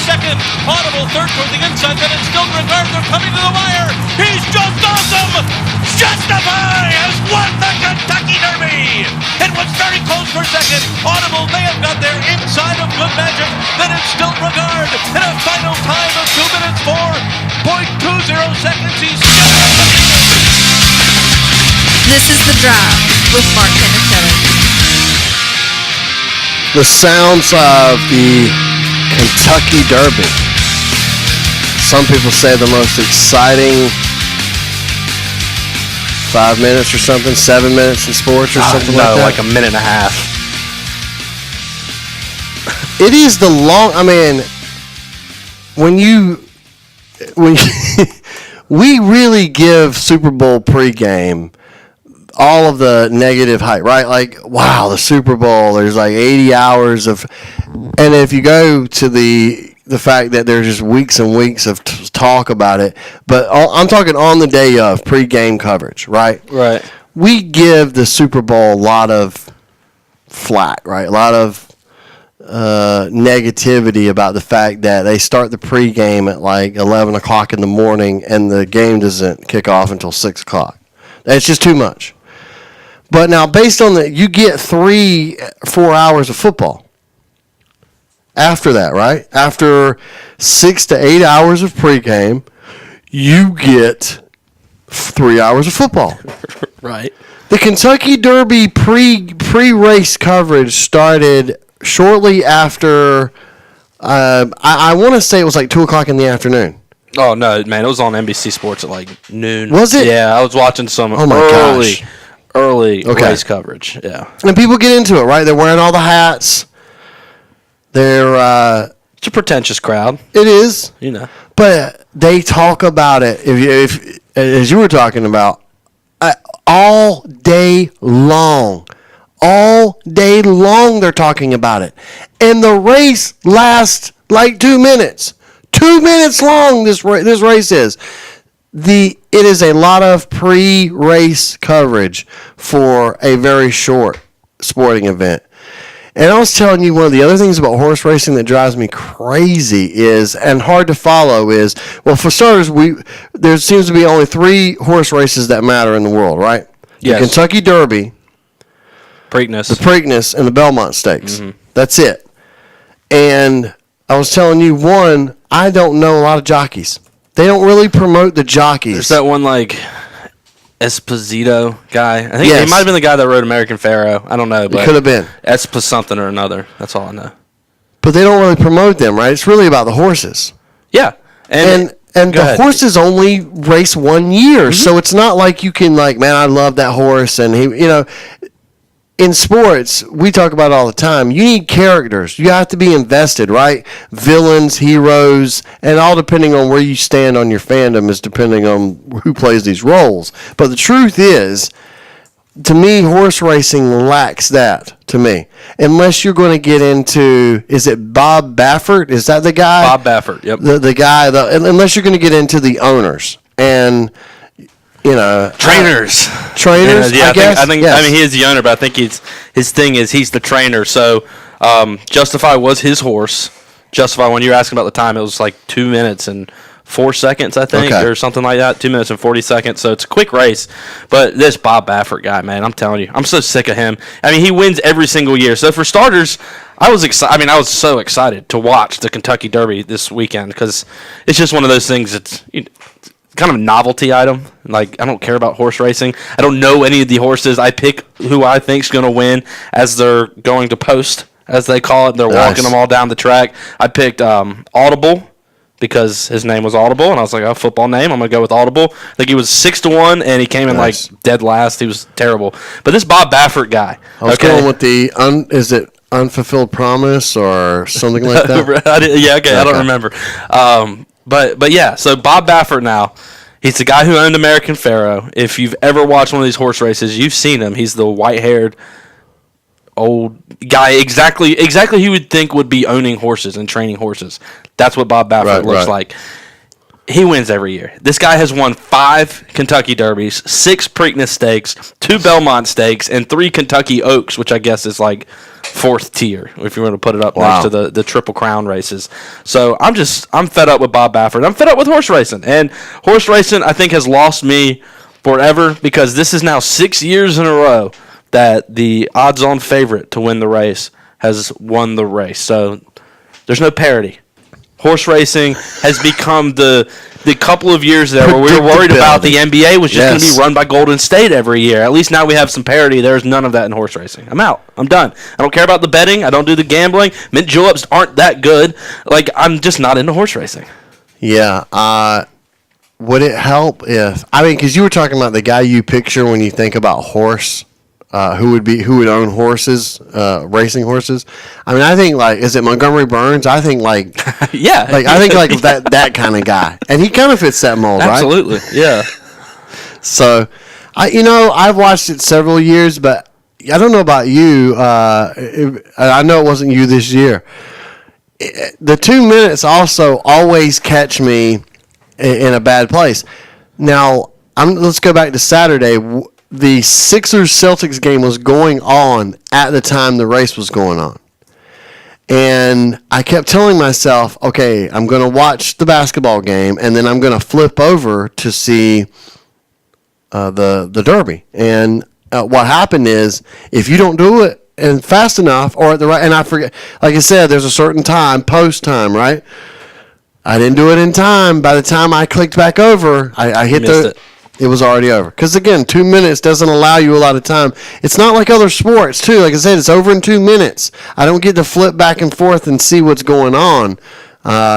second. Audible third toward the inside. Then it's still Regard. They're coming to the wire. He's just awesome. Justify has won the Kentucky Derby. It was very close for second. Audible may have got there inside of Good Magic. Then it's still Regard. In a final time of 2 minutes 4.20 seconds. He's This is The Drive with Mark Henderson. The sounds of the Kentucky Derby. Some people say the most exciting 5 minutes or something, 7 minutes in sports or something like that. Like a minute and a half. It is the long. I mean, when we really give Super Bowl pregame all of the negative hype, right? Like, wow, the Super Bowl, there's like 80 hours of, and if you go to the fact that there's just weeks and weeks of talk about it, but I'm talking on the day of pregame coverage, right? Right. We give the Super Bowl a lot of flack, right? A lot of negativity about the fact that they start the pregame at like 11 o'clock in the morning and the game doesn't kick off until 6 o'clock. That's just too much. But now, based on that, you get 3-4 hours of football after that, right? After 6 to 8 hours of pregame, you get 3 hours of football. Right. The Kentucky Derby pre-race coverage started shortly after, I want to say it was like 2 o'clock in the afternoon. Oh, no, man. It was on NBC Sports at like noon. Was it? Yeah, I was watching some early race coverage. Yeah. And people get into it, right? They're wearing all the hats. They're it's a pretentious crowd. It is. You know. But they talk about it, if as you were talking about, all day long. All day long they're talking about it. And the race lasts like 2 minutes. 2 minutes long this race is. It is a lot of pre-race coverage for a very short sporting event. And I was telling you, one of the other things about horse racing that drives me crazy is, and hard to follow is, well, for starters, there seems to be only 3 horse races that matter in the world, right? Yes. The Kentucky Derby, Preakness, the Preakness, and the Belmont Stakes. Mm-hmm. That's it. And I was telling you, one, I don't know a lot of jockeys. They don't really promote the jockeys. There's that one like Esposito guy. I think Yes. he might have been the guy that rode American Pharaoh. I don't know, but It could have been. Espo something or another. That's all I know. But they don't really promote them, right? It's really about the horses. Yeah, And the horses only race 1 year, so it's not like you can like, man, I love that horse, and he, in sports, we talk about it all the time. You need characters. You have to be invested, right? Villains, heroes, and all depending on where you stand on your fandom is depending on who plays these roles. But the truth is, to me, horse racing lacks that, to me. Unless you're going to get into, is it Bob Baffert? Is that the guy? Bob Baffert, yep. The guy, unless you're going to get into the owners. And... trainers. I guess. I think. Yes. I mean, he is the owner, but I think his thing is he's the trainer. So, Justify was his horse. Justify. When you were asking about the time, it was like 2 minutes and 4 seconds, I think, or something like that. 2 minutes and 40 seconds. So it's a quick race. But this Bob Baffert guy, man, I'm telling you, I'm so sick of him. I mean, he wins every single year. So for starters, I was excited. I mean, I was so excited to watch the Kentucky Derby this weekend because it's just one of those things that's kind of a novelty item. Like, I don't care about horse racing. I don't know any of the horses. I pick who I think's going to win as they're going to post, as they call it. They're walking them all down the track. I picked Audible because his name was Audible, and I was like, oh, football name. I'm going to go with Audible. I think he was 6-1, and he came in like dead last. He was terrible. But this Bob Baffert guy. I was going with the, is it Unfulfilled Promise or something like that? I don't remember. But yeah, so Bob Baffert now, he's the guy who owned American Pharaoh. If you've ever watched one of these horse races, you've seen him. He's the white-haired old guy, exactly who you would think would be owning horses and training horses. That's what Bob Baffert looks like. He wins every year. This guy has won 5 Kentucky Derbies, 6 Preakness Stakes, 2 Belmont Stakes, and 3 Kentucky Oaks, which I guess is like 4th tier, if you want to put it up next to the Triple Crown races. So I'm fed up with Bob Baffert. I'm fed up with horse racing. And horse racing, I think, has lost me forever because this is now 6 years in a row that the odds-on favorite to win the race has won the race. So there's no parity. Horse racing has become the couple of years there where we were worried about the NBA was just going to be run by Golden State every year. At least now we have some parity. There's none of that in horse racing. I'm out. I'm done. I don't care about the betting. I don't do the gambling. Mint juleps aren't that good. Like, I'm just not into horse racing. Yeah. Would it help if, because you were talking about the guy you picture when you think about horse, who would own horses, racing horses. I think is it Montgomery Burns? I think yeah, I think that kind of guy, and he kind of fits that mold, Absolutely. right? Yeah. So, I've watched it several years, but I don't know about you. I know it wasn't you this year. The 2 minutes also always catch me in a bad place. Now, let's go back to Saturday. The Sixers-Celtics game was going on at the time the race was going on. And I kept telling myself, okay, I'm going to watch the basketball game, and then I'm going to flip over to see the Derby. And what happened is, if you don't do it and fast enough, or at the right, and I forget, like I said, there's a certain time, post time, right? I didn't do it in time. By the time I clicked back over, I hit it was already over. Because, again, 2 minutes doesn't allow you a lot of time. It's not like other sports, too. Like I said, it's over in 2 minutes. I don't get to flip back and forth and see what's going on.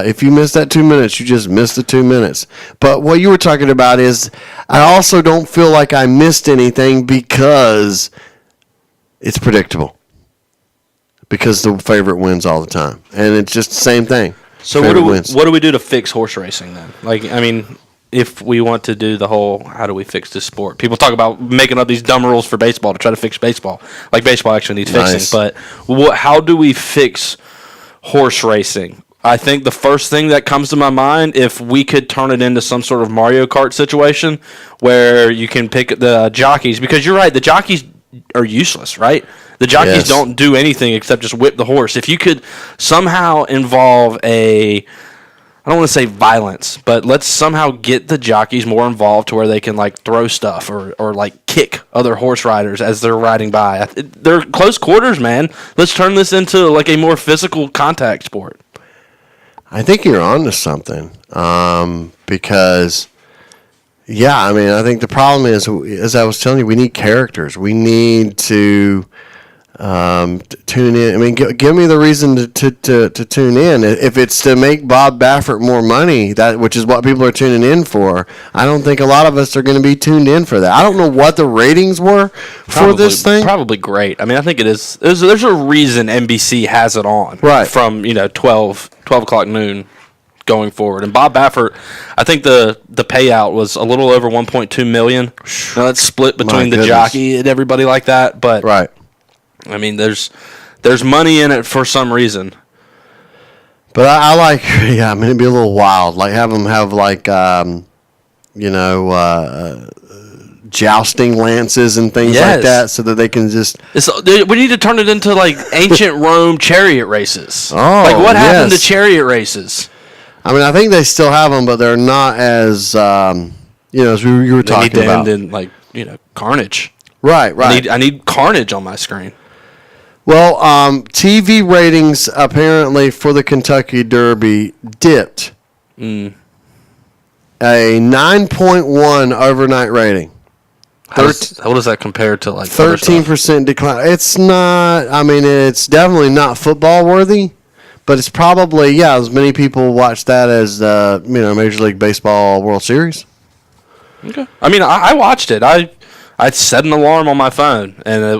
If you miss that 2 minutes, you just missed the 2 minutes. But what you were talking about is I also don't feel like I missed anything because it's predictable. Because the favorite wins all the time. And it's just the same thing. So what do we do to fix horse racing then? If we want to do the whole, how do we fix this sport? People talk about making up these dumb rules for baseball to try to fix baseball. Like baseball actually needs fixing. But how do we fix horse racing? I think the first thing that comes to my mind, if we could turn it into some sort of Mario Kart situation where you can pick the jockeys. Because you're right, the jockeys are useless, right? The jockeys don't do anything except just whip the horse. If you could somehow involve I don't want to say violence, but let's somehow get the jockeys more involved to where they can throw stuff or kick other horse riders as they're riding by. They're close quarters, man. Let's turn this into a more physical contact sport. I think you're on to something because, I think the problem is, as I was telling you, we need characters. We need to tune in. Give me the reason to tune in. If it's to make Bob Baffert more money, which is what people are tuning in for, I don't think a lot of us are going to be tuned in for that. I don't know what the ratings were for this thing. Probably great. I think it is. There's a reason NBC has it on from 12 o'clock noon going forward. And Bob Baffert, I think the payout was a little over $1.2 million. Now that's split between the jockey and everybody like that, but right. There's money in it for some reason. But I like, it'd be a little wild. Have them have jousting lances and things like that, so that they can just. We need to turn it into ancient Rome chariot races. Oh, what happened to chariot races? I think they still have them, but they're not as as you were talking about. They need to end in carnage. Right. I need carnage on my screen. Well, TV ratings apparently for the Kentucky Derby dipped. A 9.1 overnight rating. How does that compare to 13% decline? It's not. It's definitely not football worthy, but it's probably as many people watch that as Major League Baseball World Series. Okay. I watched it. I'd set an alarm on my phone, and I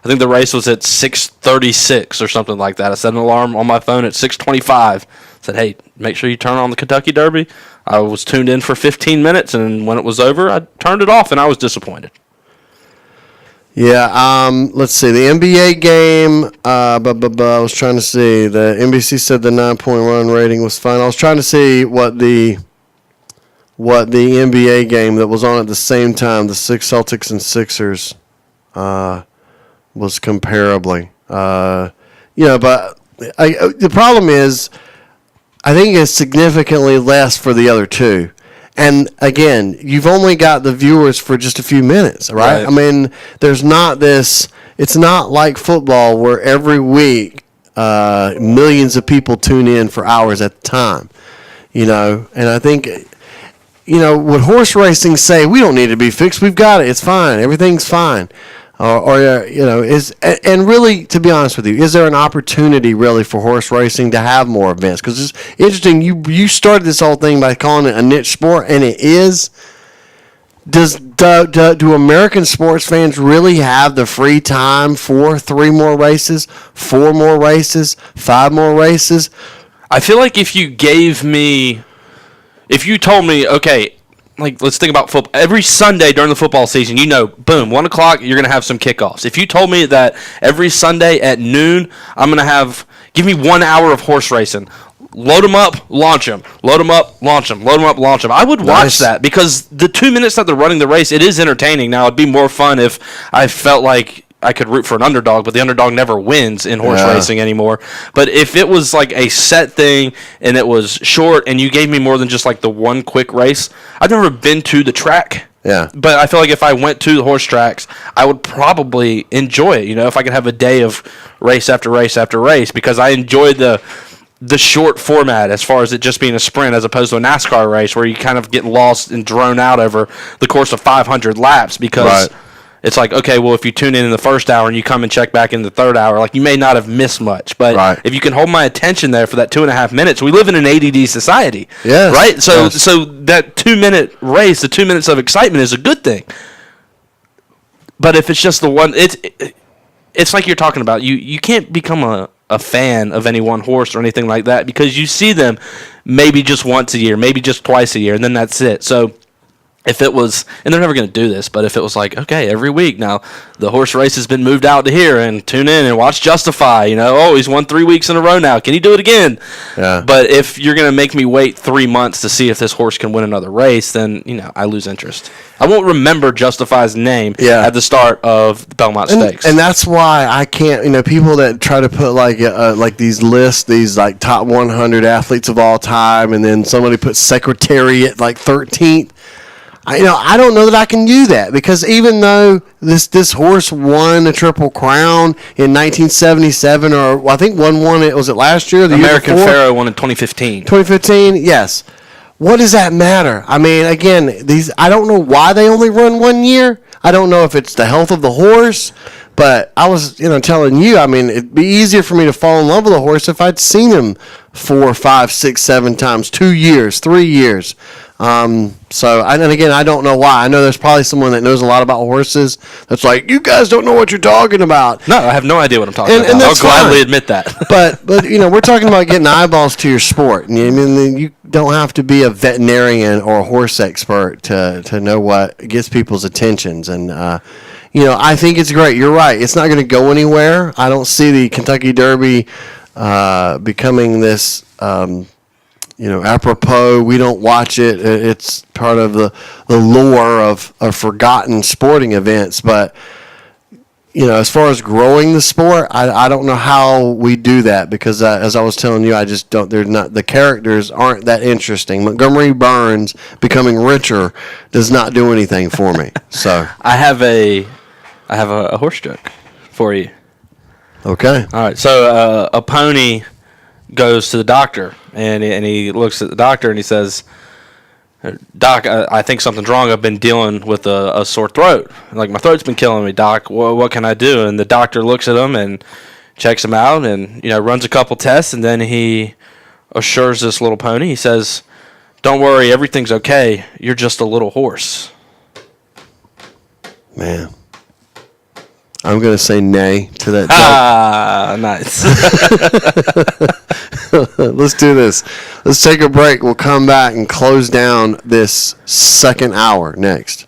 think the race was at 6:36 or something like that. I set an alarm on my phone at 6:25. Said, hey, make sure you turn on the Kentucky Derby. I was tuned in for 15 minutes, and when it was over, I turned it off, and I was disappointed. Yeah, let's see. The NBA game, I was trying to see. The NBC said the 9.1 rating was fine. I was trying to see what the what the NBA game that was on at the same time, the Celtics and Sixers, was comparably. But the problem is, I think it's significantly less for the other two. And again, you've only got the viewers for just a few minutes, right? I mean, there's not this. It's not like football where every week millions of people tune in for hours at a time. And I think, would horse racing say we don't need to be fixed? We've got it. It's fine. Everything's fine. And really, to be honest with you, is there an opportunity really for horse racing to have more events? Because it's interesting. You started this whole thing by calling it a niche sport, and it is. Do American sports fans really have the free time for 3 more races, 4 more races, 5 more races? I feel like if you told me, okay, like let's think about football. Every Sunday during the football season, boom, 1 o'clock, you're going to have some kickoffs. If you told me that every Sunday at noon, I'm going to give me 1 hour of horse racing. Load them up, launch them. Load them up, launch them. Load them up, launch them. I would watch that because the 2 minutes that they're running the race, it is entertaining. Now, it'd be more fun if I felt like I could root for an underdog, but the underdog never wins in horse racing anymore. But if it was like a set thing and it was short and you gave me more than just like the one quick race, I've never been to the track. Yeah. But I feel like if I went to the horse tracks, I would probably enjoy it, if I could have a day of race after race after race, because I enjoyed the short format as far as it just being a sprint as opposed to a NASCAR race where you kind of get lost and drone out over the course of 500 laps because it's like, okay, well, if you tune in the first hour and you come and check back in the third hour, like you may not have missed much. But if you can hold my attention there for that 2.5 minutes, we live in an ADD society. Yes. Right? So that 2-minute race, the 2 minutes of excitement is a good thing. But if it's just the one, it's like you're talking about. You can't become a fan of any one horse or anything like that because you see them maybe just once a year, maybe just twice a year, and then that's it. So if it was, and they're never going to do this, but if it was like, okay, every week now the horse race has been moved out to here and tune in and watch Justify, he's won 3 weeks in a row now. Can he do it again? Yeah. But if you're going to make me wait 3 months to see if this horse can win another race, then, I lose interest. I won't remember Justify's name at the start of the Belmont Stakes. And that's why I can't, people that try to put like these lists, these like top 100 athletes of all time, and then somebody puts Secretariat like 13th. I don't know that I can do that because even though this horse won a Triple Crown in 1977, or I think won it, was it last year? The American year Pharaoh won in 2015. 2015, yes. What does that matter? I mean, again, I don't know why they only run 1 year. I don't know if it's the health of the horse, but I was, telling you, I mean, it'd be easier for me to fall in love with a horse if I'd seen him 4, 5, 6, 7 times, 2 years, 3 years. And again, I don't know why. I know there's probably someone that knows a lot about horses that's like, you guys don't know what you're talking about. No, I have no idea what I'm talking about. And I'll gladly admit that. but we're talking about getting eyeballs to your sport. And you don't have to be a veterinarian or a horse expert to know what gets people's attentions. And I think it's great. You're right. It's not going to go anywhere. I don't see the Kentucky Derby becoming this. Apropos, we don't watch it. It's part of the lore of forgotten sporting events. But, as far as growing the sport, I don't know how we do that because, as I was telling you, I just don't. The characters aren't that interesting. Montgomery Burns becoming richer does not do anything for me. So I have a horse joke for you. Okay. All right. So a pony goes to the doctor, and he looks at the doctor, and he says, Doc, I think something's wrong. I've been dealing with a sore throat. Like, my throat's been killing me, Doc. What can I do? And the doctor looks at him and checks him out and, runs a couple tests, and then he assures this little pony. He says, don't worry, everything's okay. You're just a little horse. Man. I'm going to say nay to that joke. Nice. Let's do this. Let's take a break. We'll come back and close down this second hour next.